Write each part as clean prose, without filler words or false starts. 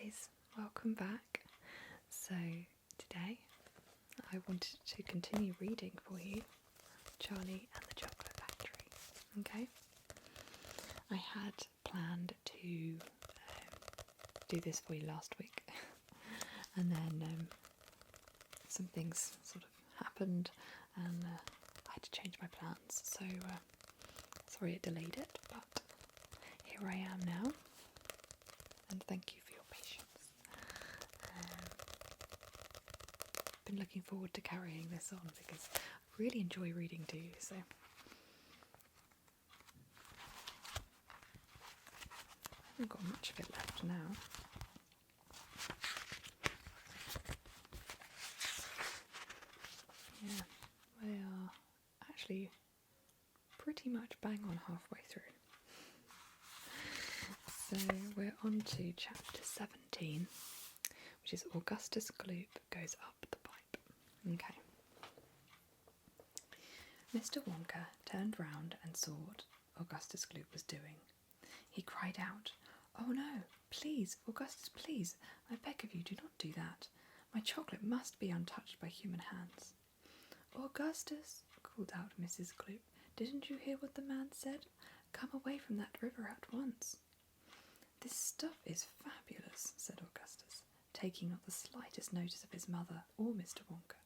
guys, welcome back. So today I wanted to continue reading for you Charlie and the Chocolate Factory. Okay, I had planned to do this for you last week and then some things sort of happened and I had to change my plans, so sorry it delayed it, but here I am now, and thank you for your patience. I've been looking forward to carrying this on because I really enjoy reading to you, so I haven't got much of it left now. Yeah, we are actually pretty much bang on halfway through. So we're on to chapter 17, which is Augustus Gloop Goes Up the Pipe. Okay. Mr. Wonka turned round and saw what Augustus Gloop was doing. He cried out, "Oh no, please, Augustus, please, I beg of you, do not do that. My chocolate must be untouched by human hands." "Augustus," called out Mrs. Gloop, "didn't you hear what the man said? Come away from that river at once." "This stuff is fabulous," said Augustus, taking not the slightest notice of his mother or Mr. Wonka.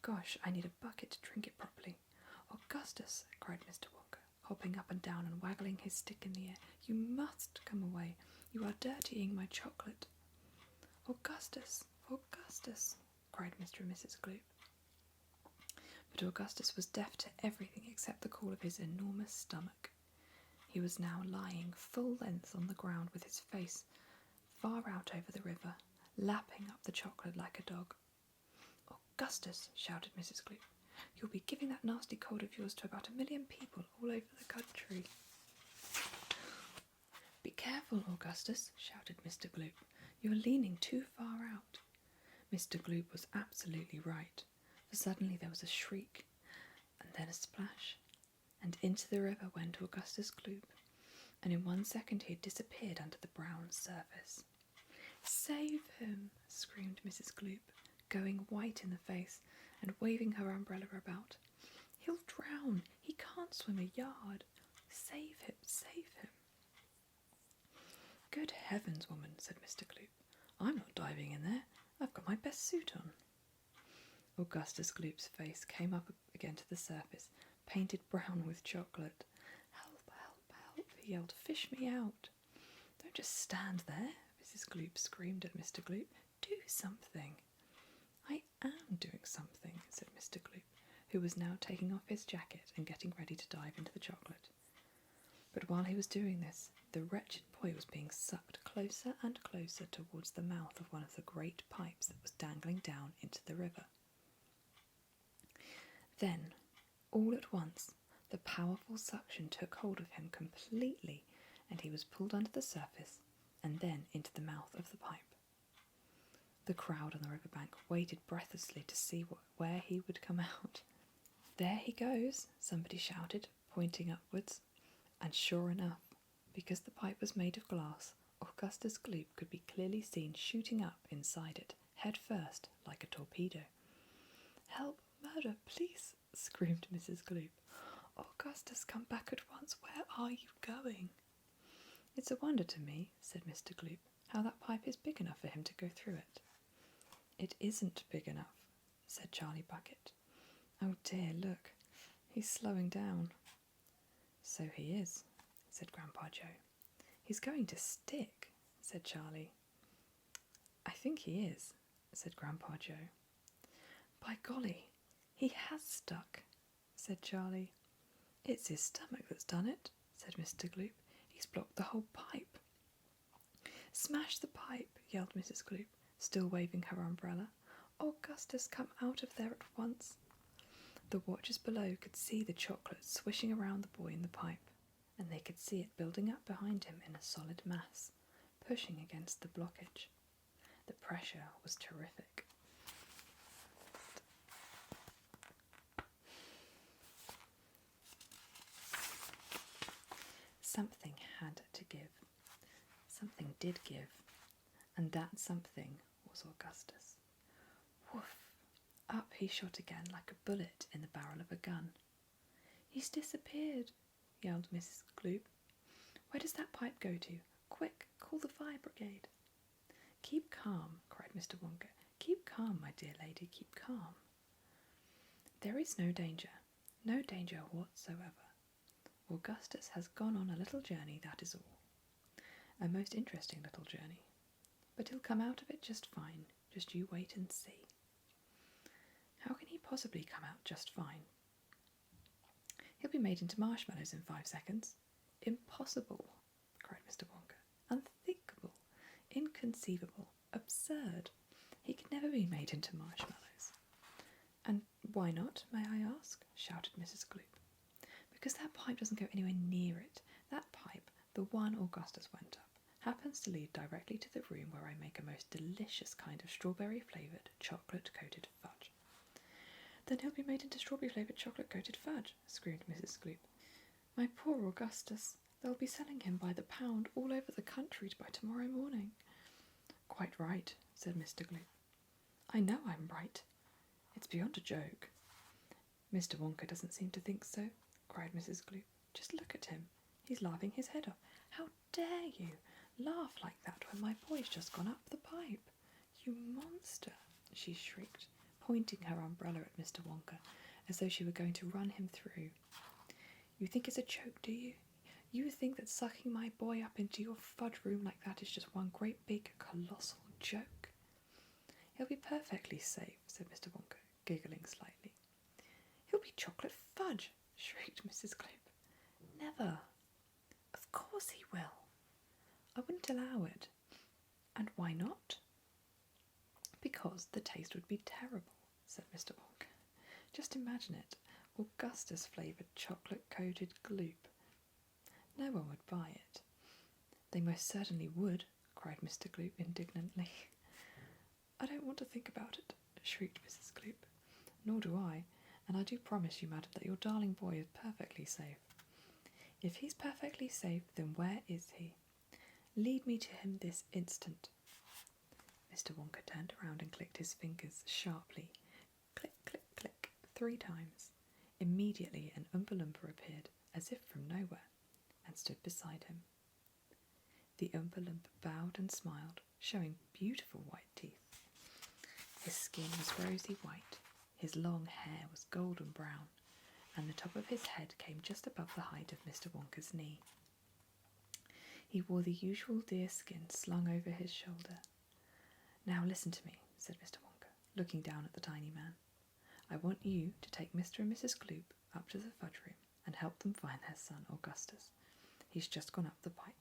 "Gosh, I need a bucket to drink it properly." "Augustus," cried Mr. Wonka, hopping up and down and waggling his stick in the air, "you must come away. You are dirtying my chocolate." "Augustus, Augustus," cried Mr. and Mrs. Gloop. But Augustus was deaf to everything except the call of his enormous stomach. He was now lying full length on the ground with his face far out over the river, lapping up the chocolate like a dog. "Augustus," shouted Mrs. Gloop, "you'll be giving that nasty cold of yours to about 1,000,000 people all over the country." "Be careful, Augustus," shouted Mr. Gloop. "You're leaning too far out." Mr. Gloop was absolutely right, for suddenly there was a shriek, and then a splash, and into the river went Augustus Gloop, and in 1 second he had disappeared under the brown surface. "Save him!" screamed Mrs. Gloop, going white in the face and waving her umbrella about. "He'll drown! He can't swim a yard! Save him! Save him!" "Good heavens, woman," said Mr. Gloop. "I'm not diving in there. I've got my best suit on." Augustus Gloop's face came up again to the surface, painted brown with chocolate. "Help, help, help," he yelled. "Fish me out." "Don't just stand there," Mrs. Gloop screamed at Mr. Gloop. "Do something." "I am doing something," said Mr. Gloop, who was now taking off his jacket and getting ready to dive into the chocolate. But while he was doing this, the wretched boy was being sucked closer and closer towards the mouth of one of the great pipes that was dangling down into the river. Then, all at once, the powerful suction took hold of him completely, and he was pulled under the surface and then into the mouth of the pipe. The crowd on the riverbank waited breathlessly to see where he would come out. "There he goes," somebody shouted, pointing upwards, and sure enough, because the pipe was made of glass, Augustus Gloop could be clearly seen shooting up inside it, head first, like a torpedo. "Help! Murder! Please!" screamed Mrs. Gloop. "Augustus, come back at once! Where are you going?" "It's a wonder to me," said Mr. Gloop, "how that pipe is big enough for him to go through it." "It isn't big enough," said Charlie Bucket. "Oh dear, look, he's slowing down." "So he is," said Grandpa Joe. "He's going to stick," said Charlie. "I think he is," said Grandpa Joe. "By golly, he has stuck," said Charlie. "It's his stomach that's done it," said Mr. Gloop. "He's blocked the whole pipe." "Smash the pipe!" yelled Mrs. Gloop, still waving her umbrella. "Augustus, come out of there at once." The watchers below could see the chocolate swishing around the boy in the pipe, and they could see it building up behind him in a solid mass, pushing against the blockage. The pressure was terrific. Something had to give. Something did give. And that something was Augustus. Woof! Up he shot again like a bullet in the barrel of a gun. He's disappeared, yelled Mrs. Gloop. Where does that pipe go to? Quick, call the fire brigade. Keep calm, cried Mr. Wonka. Keep calm, my dear lady, keep calm. There is no danger whatsoever. Augustus has gone on a little journey, that is all. A most interesting little journey. But he'll come out of it just fine. Just you wait and see. How can he possibly come out just fine? He'll be made into marshmallows in 5 seconds. Impossible, cried Mr. Wonka. Unthinkable, inconceivable, absurd. He could never be made into marshmallows. And why not, may I ask? Shouted Mrs. Gloop. Because that pipe doesn't go anywhere near it. That pipe, the one Augustus went up, happens to lead directly to the room where I make a most delicious kind of strawberry-flavoured, chocolate-coated fudge. Then he'll be made into strawberry-flavoured, chocolate-coated fudge, screamed Mrs. Gloop. My poor Augustus, they'll be selling him by the pound all over the country by tomorrow morning. Quite right, said Mr. Gloop. I know I'm right. It's beyond a joke. Mr. Wonka doesn't seem to think so, cried Mrs. Gloop. Just look at him. He's laughing his head off. How dare you laugh like that when my boy's just gone up the pipe? You monster, she shrieked, pointing her umbrella at Mr. Wonka, as though she were going to run him through. You think it's a joke, do you? You think that sucking my boy up into your fudge room like that is just one great big colossal joke? He'll be perfectly safe, said Mr. Wonka, giggling slightly. He'll be chocolate fudge, shrieked Mrs. Gloop. Never. Of course he will. I wouldn't allow it. And why not? Because the taste would be terrible, said Mr. Wonka. Just imagine it, Augustus-flavoured chocolate-coated gloop. No one would buy it. They most certainly would, cried Mr. Gloop indignantly. I don't want to think about it, shrieked Mrs. Gloop. Nor do I, and I do promise you, madam, that your darling boy is perfectly safe. If he's perfectly safe, then where is he? Lead me to him this instant. Mr. Wonka turned around and clicked his fingers sharply. Click, click, click, 3 times. Immediately an Oompa-Loompa appeared, as if from nowhere, and stood beside him. The Oompa-Loompa bowed and smiled, showing beautiful white teeth. His skin was rosy white, his long hair was golden brown, and the top of his head came just above the height of Mr. Wonka's knee. He wore the usual deerskin slung over his shoulder. Now listen to me, said Mr. Wonka, looking down at the tiny man. I want you to take Mr. and Mrs. Gloop up to the fudge room and help them find their son, Augustus. He's just gone up the pipe.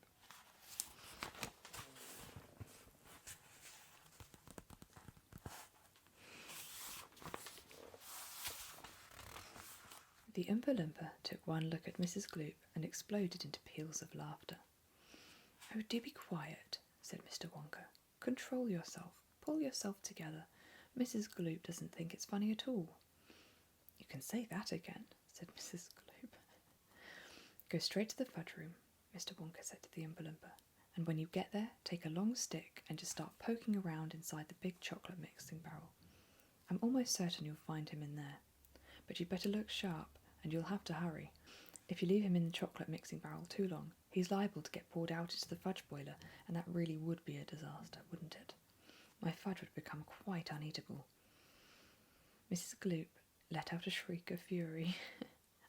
The Oompa-Loompa took one look at Mrs. Gloop and exploded into peals of laughter. Oh, do be quiet, said Mr. Wonka. Control yourself. Pull yourself together. Mrs. Gloop doesn't think it's funny at all. You can say that again, said Mrs. Gloop. Go straight to the fudge room, Mr. Wonka said to the Oompa-Loompa, and when you get there, take a long stick and just start poking around inside the big chocolate mixing barrel. I'm almost certain you'll find him in there. But you'd better look sharp, and you'll have to hurry. If you leave him in the chocolate mixing barrel too long, he's liable to get poured out into the fudge boiler, and that really would be a disaster, wouldn't it? My fudge would become quite uneatable. Mrs. Gloop let out a shriek of fury.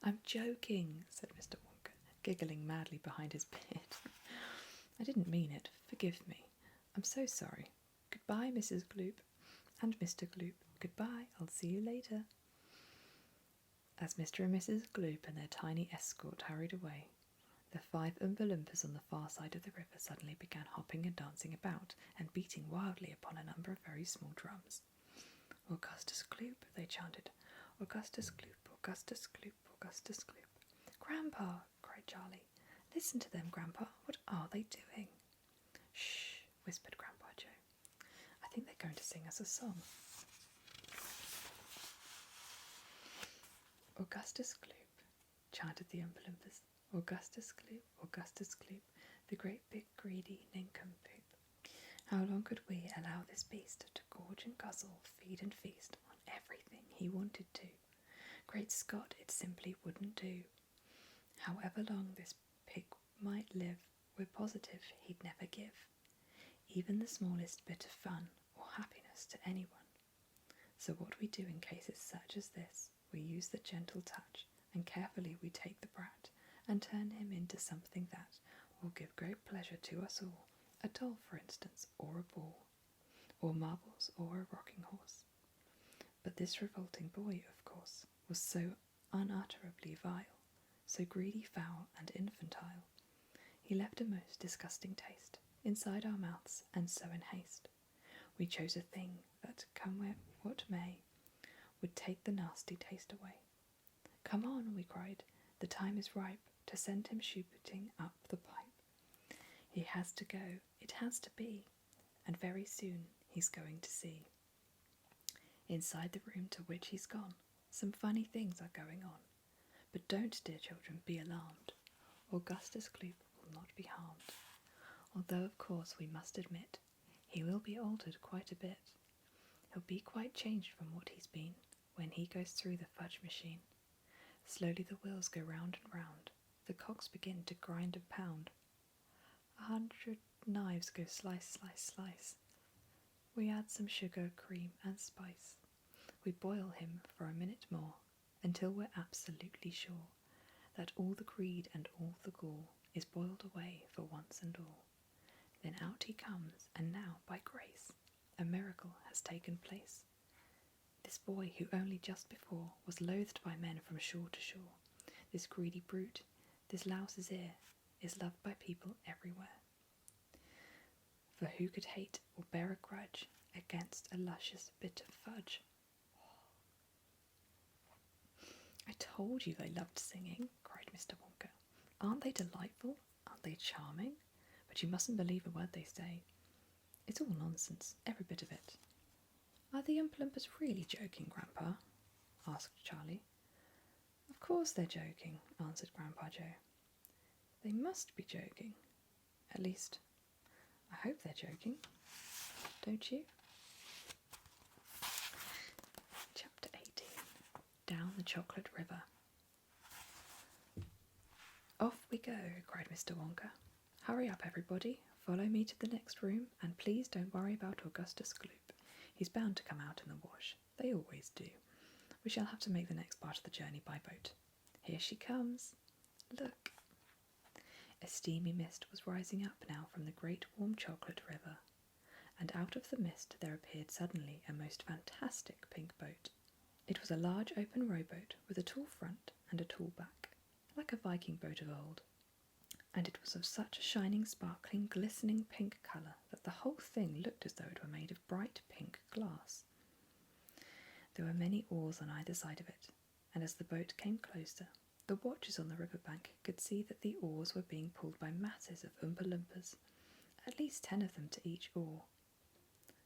I'm joking, said Mr. Wonka, giggling madly behind his beard. I didn't mean it. Forgive me. I'm so sorry. Goodbye, Mrs. Gloop. And Mr. Gloop. Goodbye. I'll see you later. As Mr. and Mrs. Gloop and their tiny escort hurried away, the 5 Oompa-Loompas on the far side of the river suddenly began hopping and dancing about and beating wildly upon a number of very small drums. Augustus Gloop, they chanted. Augustus Gloop, Augustus Gloop, Augustus Gloop. Grandpa, cried Charlie. Listen to them, Grandpa. What are they doing? Shh, whispered Grandpa Joe. I think they're going to sing us a song. Augustus Gloop, chanted the Oompa-Loompas. Augustus Gloop, the great big greedy nincompoop. How long could we allow this beast to gorge and guzzle, feed and feast on everything he wanted to? Great Scott, it simply wouldn't do. However long this pig might live, we're positive he'd never give even the smallest bit of fun or happiness to anyone. So what we do in cases such as this, we use the gentle touch, and carefully we take the brat and turn him into something that will give great pleasure to us all, a doll, for instance, or a ball, or marbles, or a rocking horse. But this revolting boy, of course, was so unutterably vile, so greedy, foul, and infantile, he left a most disgusting taste inside our mouths, and so in haste we chose a thing that, come what may, would take the nasty taste away. Come on, we cried, the time is ripe to send him shooting up the pipe. He has to go, it has to be, and very soon he's going to see. Inside the room to which he's gone, some funny things are going on. But don't, dear children, be alarmed. Augustus Gloop will not be harmed. Although, of course, we must admit, he will be altered quite a bit. He'll be quite changed from what he's been when he goes through the fudge machine. Slowly the wheels go round and round, the cogs begin to grind and pound. 100 knives go slice, slice, slice. We add some sugar, cream, and spice. We boil him for a minute more, until we're absolutely sure that all the greed and all the gall is boiled away for once and all. Then out he comes, and now, by grace, a miracle has taken place. This boy, who only just before was loathed by men from shore to shore, this greedy brute, this louse's ear, is loved by people everywhere. For who could hate or bear a grudge against a luscious bit of fudge? I told you they loved singing, cried Mr. Wonka. Aren't they delightful? Aren't they charming? But you mustn't believe a word they say. It's all nonsense, every bit of it. Are the Oompa-Loompas really joking, Grandpa? Asked Charlie. Of course they're joking, answered Grandpa Joe. They must be joking. At least, I hope they're joking. Don't you? Chapter 18. Down the Chocolate River. Off we go, cried Mr. Wonka. Hurry up, everybody. Follow me to the next room, and please don't worry about Augustus Gloop. He's bound to come out in the wash. They always do. We shall have to make the next part of the journey by boat. Here she comes. Look. A steamy mist was rising up now from the great warm chocolate river, and out of the mist there appeared suddenly a most fantastic pink boat. It was a large open rowboat with a tall front and a tall back, like a Viking boat of old, and it was of such a shining, sparkling, glistening pink colour that the whole thing looked as though it were made of bright pink glass. There were many oars on either side of it, and as the boat came closer, the watchers on the river bank could see that the oars were being pulled by masses of Oompa-Loompas, at least 10 of them to each oar.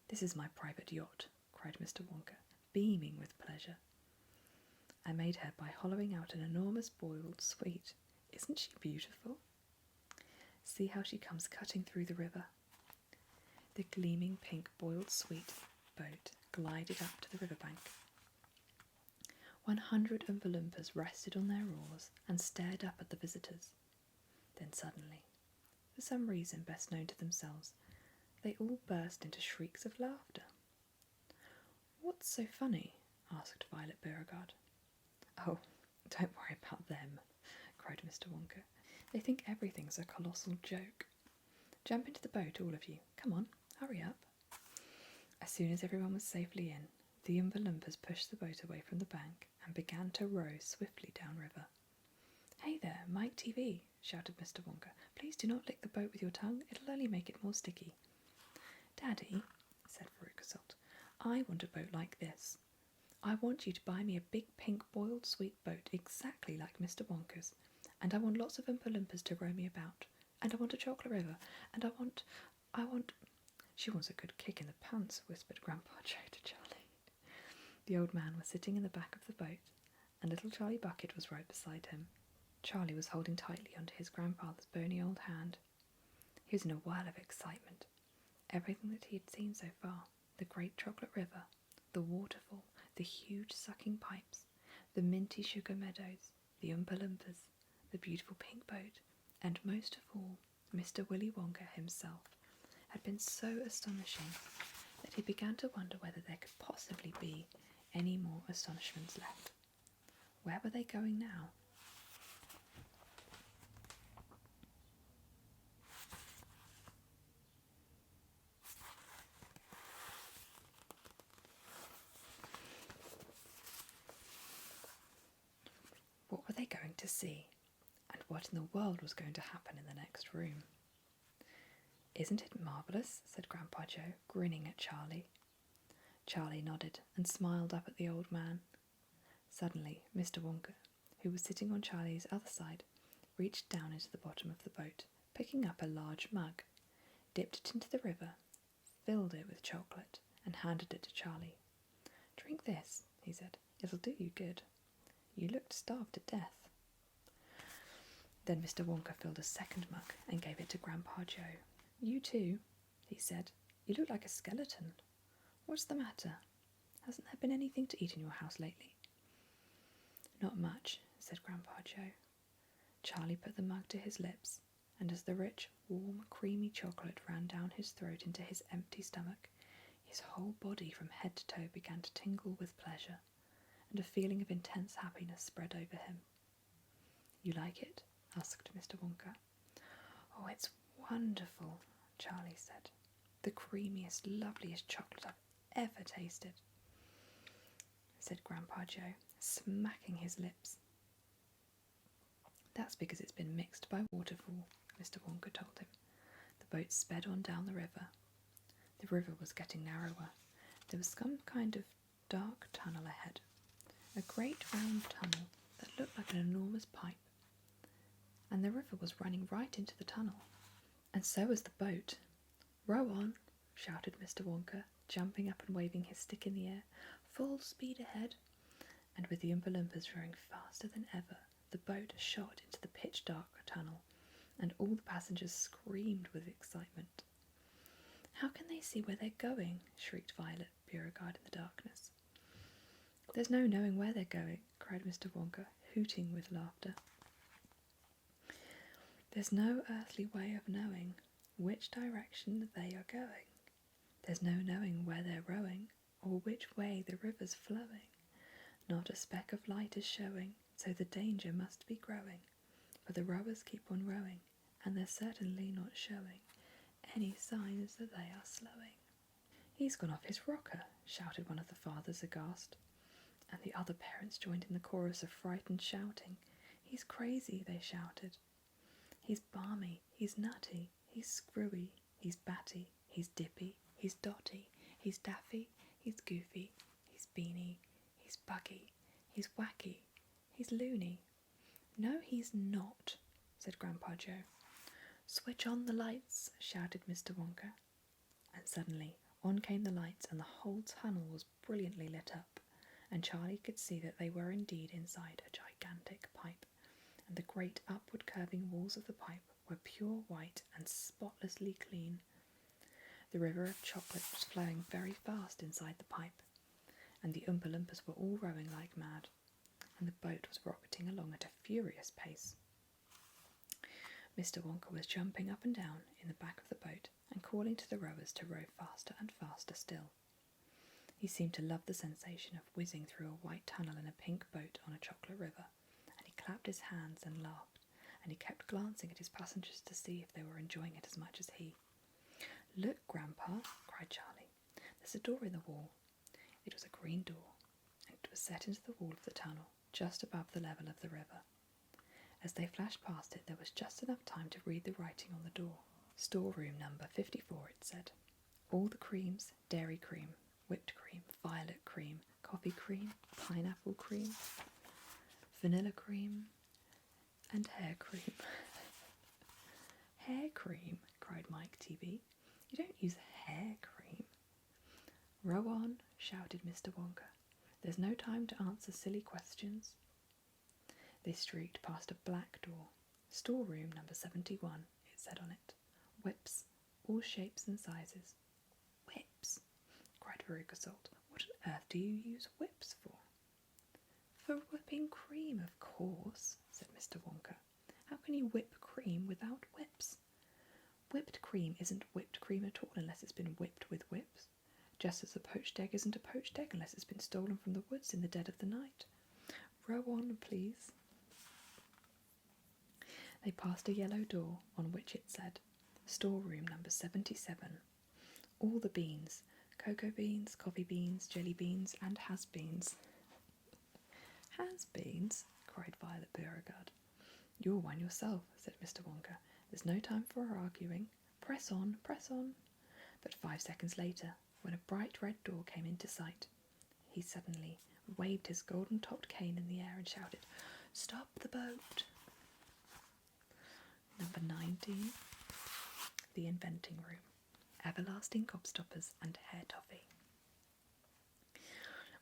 This is my private yacht, cried Mr. Wonka, beaming with pleasure. I made her by hollowing out an enormous boiled sweet. Isn't she beautiful? See how she comes cutting through the river. The gleaming pink boiled sweet boat glided up to the river bank. 100 Oompa-Loompas rested on their oars and stared up at the visitors. Then suddenly, for some reason best known to themselves, they all burst into shrieks of laughter. What's so funny? Asked Violet Beauregard. Oh, don't worry about them, cried Mr. Wonka. They think everything's a colossal joke. Jump into the boat, all of you. Come on, hurry up. As soon as everyone was safely in, the Oompa-Loompas pushed the boat away from the bank and began to row swiftly downriver. Hey there, Mike TV, shouted Mr. Wonka. Please do not lick the boat with your tongue. It'll only make it more sticky. Daddy, said Veruca Salt, I want a boat like this. I want you to buy me a big pink boiled sweet boat exactly like Mr. Wonka's, and I want lots of Oompa-Loompas to row me about, and I want a chocolate river, and I want... She wants a good kick in the pants, whispered Grandpa Joe to Charlie. The old man was sitting in the back of the boat, and little Charlie Bucket was right beside him. Charlie was holding tightly onto his grandfather's bony old hand. He was in a whirl of excitement. Everything that he had seen so far, the great chocolate river, the waterfall, the huge sucking pipes, the minty sugar meadows, the Oompa-Loompas, the beautiful pink boat, and most of all, Mr. Willy Wonka himself, had been so astonishing that he began to wonder whether there could possibly be any more astonishments left. Where were they going now? What were they going to see? And what in the world was going to happen in the next room? "Isn't it marvellous?" said Grandpa Joe, grinning at Charlie. Charlie nodded and smiled up at the old man. Suddenly, Mr. Wonka, who was sitting on Charlie's other side, reached down into the bottom of the boat, picking up a large mug, dipped it into the river, filled it with chocolate, and handed it to Charlie. "Drink this," he said. "It'll do you good. You looked starved to death." Then Mr. Wonka filled a second mug and gave it to Grandpa Joe. "You too," he said. "You look like a skeleton. What's the matter? Hasn't there been anything to eat in your house lately?" "Not much," said Grandpa Joe. Charlie put the mug to his lips, and as the rich, warm, creamy chocolate ran down his throat into his empty stomach, his whole body from head to toe began to tingle with pleasure, and a feeling of intense happiness spread over him. "You like it?" asked Mr. Wonka. "Oh, it's wonderful," Charlie said. "The creamiest, loveliest chocolate I've ever tasted," said Grandpa Joe, smacking his lips. "That's because it's been mixed by waterfall," Mr. Wonka told him. The boat sped on down the river. The river was getting narrower. There was some kind of dark tunnel ahead, a great round tunnel that looked like an enormous pipe, and the river was running right into the tunnel, and so was the boat. "Row on," shouted Mr. Wonka, jumping up and waving his stick in the air. "Full speed ahead." And with the Oompa-Loompas rowing faster than ever, the boat shot into the pitch-dark tunnel, and all the passengers screamed with excitement. "How can they see where they're going?" shrieked Violet Beauregard in the darkness. "There's no knowing where they're going," cried Mr. Wonka, hooting with laughter. "There's no earthly way of knowing which direction they are going. There's no knowing where they're rowing, or which way the river's flowing. Not a speck of light is showing, so the danger must be growing. For the rowers keep on rowing, and they're certainly not showing any signs that they are slowing." "He's gone off his rocker," shouted one of the fathers aghast, and the other parents joined in the chorus of frightened shouting. "He's crazy," they shouted. "He's balmy, he's nutty, he's screwy, he's batty, he's dippy, he's dotty, he's daffy, he's goofy, he's beany, he's buggy, he's wacky, he's loony." "No, he's not," said Grandpa Joe. "Switch on the lights," shouted Mr. Wonka. And suddenly on came the lights, and the whole tunnel was brilliantly lit up, and Charlie could see that they were indeed inside a gigantic pipe, and the great upward curving walls of the pipe were pure white and spotlessly clean. The river of chocolate was flowing very fast inside the pipe, and the Oompa-Loompas were all rowing like mad, and the boat was rocketing along at a furious pace. Mr. Wonka was jumping up and down in the back of the boat and calling to the rowers to row faster and faster still. He seemed to love the sensation of whizzing through a white tunnel in a pink boat on a chocolate river, and he clapped his hands and laughed, and he kept glancing at his passengers to see if they were enjoying it as much as he. "Look, Grandpa," cried Charlie. "There's a door in the wall." It was a green door, and it was set into the wall of the tunnel, just above the level of the river. As they flashed past it, there was just enough time to read the writing on the door. "Storeroom number 54, it said. "All the creams, dairy cream, whipped cream, violet cream, coffee cream, pineapple cream, vanilla cream, and hair cream." "Hair cream?" cried Mike TV. "You don't use hair cream." "Row on," shouted Mr. Wonka. "There's no time to answer silly questions." They streaked past a black door. "Storeroom number 71, it said on it. Whips, all shapes and sizes, cried Veruca Salt. "What on earth do you use whips for?" "For whipping cream, of course," said Mr. Wonka. "How can you whip cream without whips? Whipped cream isn't whipped cream at all unless it's been whipped with whips, just as a poached egg isn't a poached egg unless it's been stolen from the woods in the dead of the night. Row on, please." They passed a yellow door on which it said, "Storeroom number 77. All the beans, cocoa beans, coffee beans, jelly beans, and has-beens." "Has-beens?" cried Violet Beauregard. "You're one yourself," said Mr. Wonka. "There's no time for arguing. Press on, press on." But 5 seconds later, when a bright red door came into sight, he suddenly waved his golden-topped cane in the air and shouted, "Stop the boat!" Number 19. The Inventing Room. Everlasting Gobstoppers and Hair Toffee.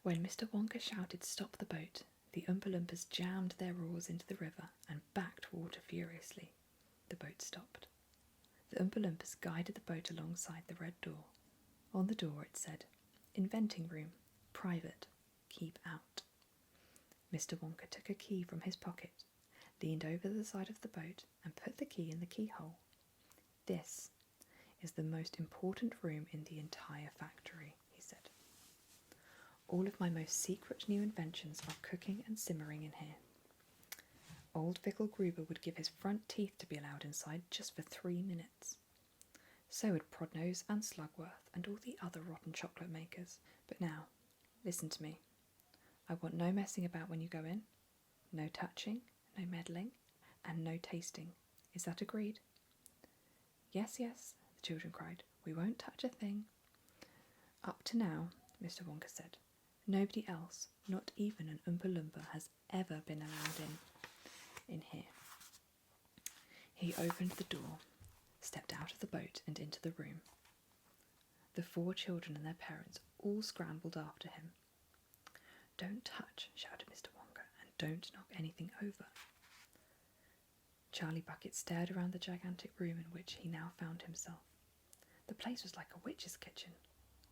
When Mr. Wonka shouted, "Stop the boat," the Oompa-Loompas jammed their oars into the river and backed water furiously. The boat stopped. The Oompa-Loompas guided the boat alongside the red door. On the door it said, "Inventing Room, Private, Keep Out." Mr. Wonka took a key from his pocket, leaned over the side of the boat, and put the key in the keyhole. "This is the most important room in the entire factory," he said. "All of my most secret new inventions are cooking and simmering in here. Old Vickle Gruber would give his front teeth to be allowed inside just for 3 minutes. So would Prodnose and Slugworth and all the other rotten chocolate makers. But now, listen to me. I want no messing about when you go in, no touching, no meddling, and no tasting. Is that agreed?" "Yes, yes," the children cried. "We won't touch a thing." "Up to now," Mr. Wonka said, "nobody else, not even an Oompa-Loompa, has ever been allowed in here." He opened the door, stepped out of the boat and into the room. The 4 children and their parents all scrambled after him. "Don't touch," shouted Mr. Wonka, "and don't knock anything over." Charlie Bucket stared around the gigantic room in which he now found himself. The place was like a witch's kitchen.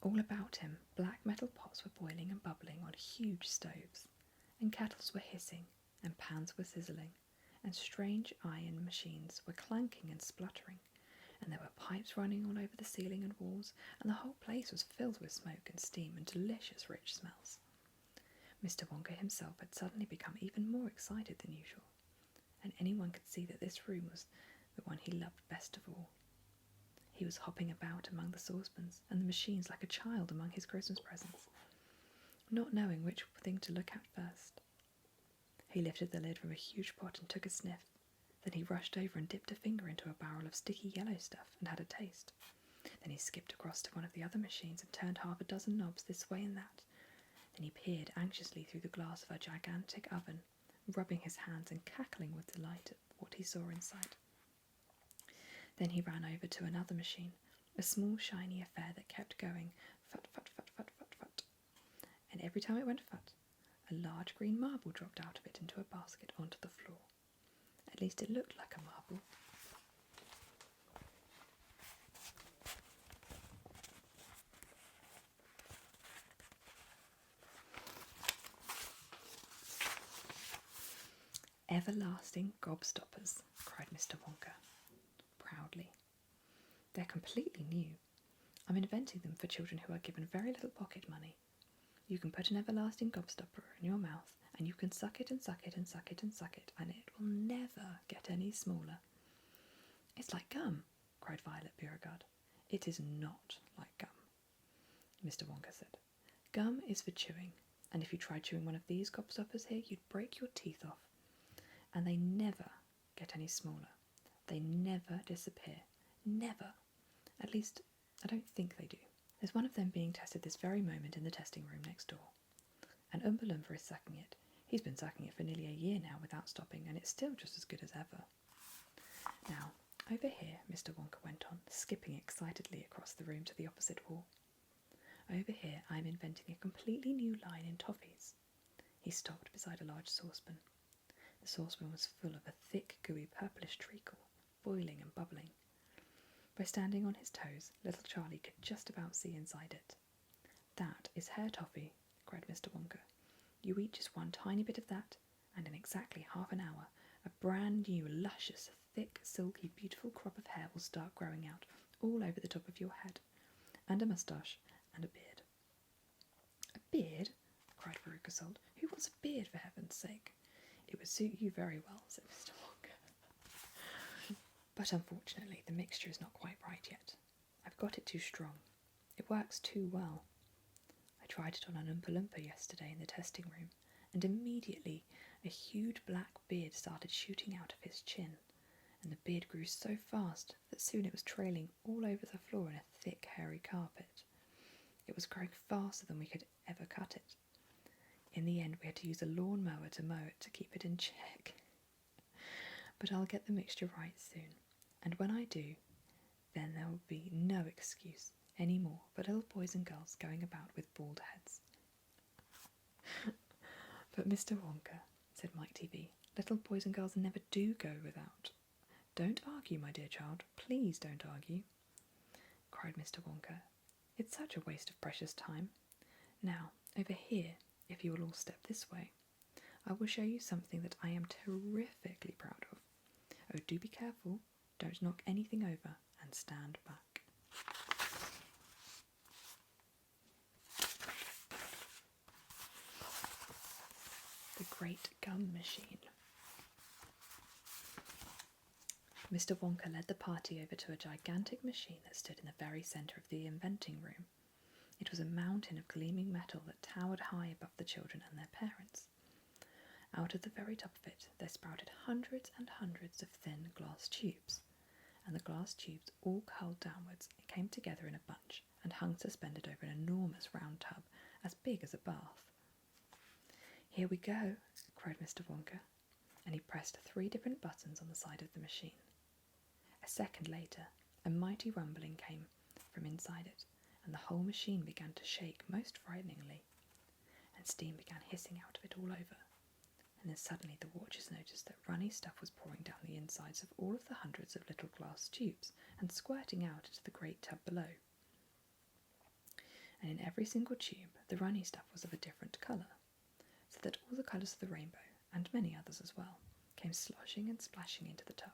All about him, black metal pots were boiling and bubbling on huge stoves, and kettles were hissing, and pans were sizzling, and strange iron machines were clanking and spluttering, and there were pipes running all over the ceiling and walls, and the whole place was filled with smoke and steam and delicious rich smells. Mr. Wonka himself had suddenly become even more excited than usual, and anyone could see that this room was the one he loved best of all. He was hopping about among the saucepans and the machines like a child among his Christmas presents, not knowing which thing to look at first. He lifted the lid from a huge pot and took a sniff. Then he rushed over and dipped a finger into a barrel of sticky yellow stuff and had a taste. Then he skipped across to one of the other machines and turned 6 knobs this way and that. Then he peered anxiously through the glass of a gigantic oven, rubbing his hands and cackling with delight at what he saw inside. Then he ran over to another machine, a small shiny affair that kept going fut, fut, fut, fut, fut, fut. And every time it went fut, a large green marble dropped out of it into a basket onto the floor. At least it looked like a marble. "Everlasting Gobstoppers," cried Mr. Wonka, proudly. "They're completely new. I'm inventing them for children who are given very little pocket money. You can put an everlasting gobstopper in your mouth, and you can suck it and suck it and suck it and suck it, and it will never get any smaller." "It's like gum," cried Violet Beauregard. "It is not like gum," Mr. Wonka said. "Gum is for chewing, and if you tried chewing one of these gobstoppers here, you'd break your teeth off. And they never get any smaller. They never disappear. Never. At least, I don't think they do. There's one of them being tested this very moment in the testing room next door. And Oompa-Loompa is sucking it. He's been sucking it for nearly a year now without stopping, and it's still just as good as ever. Now, over here," Mr. Wonka went on, skipping excitedly across the room to the opposite wall. "Over here I'm inventing a completely new line in toffees." He stopped beside a large saucepan. The saucepan was full of a thick, gooey, purplish treacle, boiling and bubbling. By standing on his toes, little Charlie could just about see inside it. That is hair toffee, cried Mr. Wonka. You eat just one tiny bit of that, and in exactly half an hour, a brand new, luscious, thick, silky, beautiful crop of hair will start growing out all over the top of your head, and a moustache and a beard. A beard? Cried Veruca Salt. Who wants a beard, for heaven's sake? It would suit you very well, said Mr. Wonka. But unfortunately, the mixture is not quite right yet. I've got it too strong. It works too well. I tried it on an Oompa-Loompa yesterday in the testing room, and immediately a huge black beard started shooting out of his chin, and the beard grew so fast that soon it was trailing all over the floor in a thick, hairy carpet. It was growing faster than we could ever cut it. In the end, we had to use a lawn-mower to mow it to keep it in check. But I'll get the mixture right soon, and when I do, then there will be no excuse any more for little boys and girls going about with bald heads. But Mr. Wonka, said Mike TV, little boys and girls never do go without. Don't argue, my dear child, please don't argue, cried Mr. Wonka. It's such a waste of precious time. Now, over here, if you will all step this way, I will show you something that I am terrifically proud of. Oh, do be careful, don't knock anything over, and stand back. The Great Gum Machine. Mr. Wonka led the party over to a gigantic machine that stood in the very centre of the inventing room. It was a mountain of gleaming metal that towered high above the children and their parents. Out of the very top of it there sprouted hundreds and hundreds of thin glass tubes, and the glass tubes all curled downwards and came together in a bunch and hung suspended over an enormous round tub as big as a bath. Here we go, cried Mr. Wonka, and he pressed 3 different buttons on the side of the machine. A second later, a mighty rumbling came from inside it, and the whole machine began to shake most frighteningly, and steam began hissing out of it all over. And then suddenly the watchers noticed that runny stuff was pouring down the insides of all of the hundreds of little glass tubes and squirting out into the great tub below. And in every single tube, the runny stuff was of a different colour, so that all the colours of the rainbow, and many others as well, came sloshing and splashing into the tub.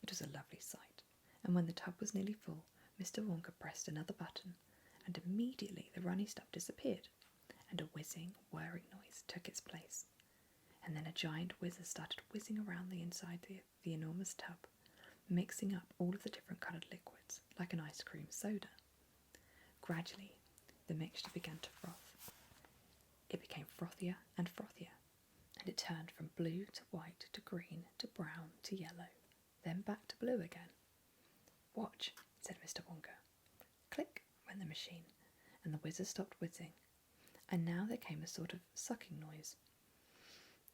It was a lovely sight, and when the tub was nearly full, Mr. Wonka pressed another button, and immediately the runny stuff disappeared, and a whizzing, whirring noise took its place. And then a giant whizzer started whizzing around the inside the enormous tub, mixing up all of the different coloured liquids, like an ice cream soda. Gradually, the mixture began to froth. It became frothier and frothier, and it turned from blue to white to green to brown to yellow, then back to blue again. Watch, said Mr. Wonka. Click went the machine, and the whizzer stopped whizzing, and now there came a sort of sucking noise.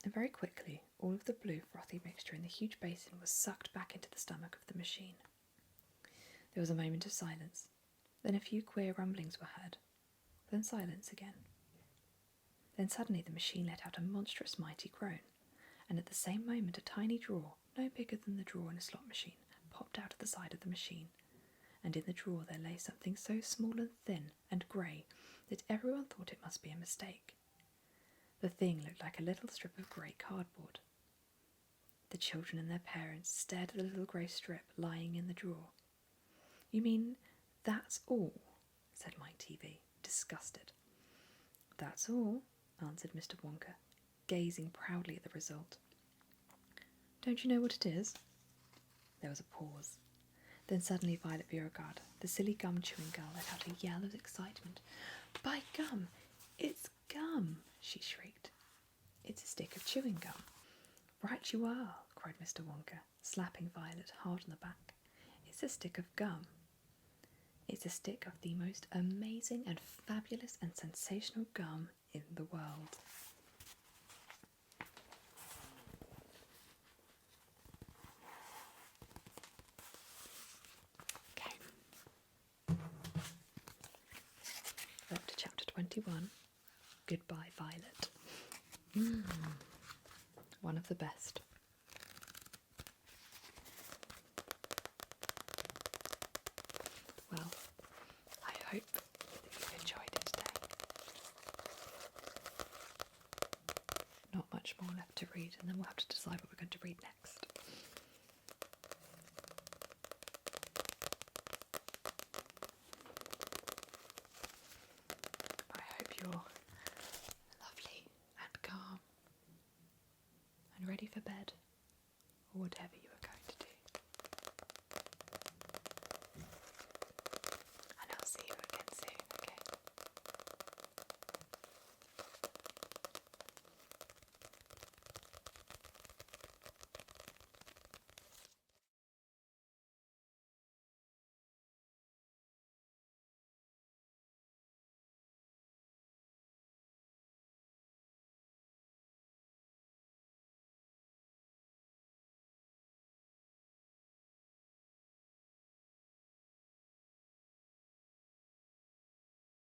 And very quickly, all of the blue frothy mixture in the huge basin was sucked back into the stomach of the machine. There was a moment of silence, then a few queer rumblings were heard, then silence again. Then suddenly the machine let out a monstrous mighty groan, and at the same moment a tiny drawer, no bigger than the drawer in a slot machine, popped out of the side of the machine, and in the drawer there lay something so small and thin and grey that everyone thought it must be a mistake. The thing looked like a little strip of grey cardboard. The children and their parents stared at the little grey strip lying in the drawer. You mean that's all? Said Mike TV, disgusted. That's all, answered Mr. Wonka, gazing proudly at the result. Don't you know what it is? There was a pause. Then suddenly Violet Beauregard, the silly gum-chewing girl, let out a yell of excitement. By gum! It's gum! She shrieked. It's a stick of chewing gum. Right you are, cried Mr. Wonka, slapping Violet hard on the back. It's a stick of gum. It's a stick of the most amazing and fabulous and sensational gum in the world. Okay. We're up to chapter 21. Goodbye, Violet. One of the best. Well, I hope that you've enjoyed it today. more left to read, and then we'll have to decide what we're going to read next.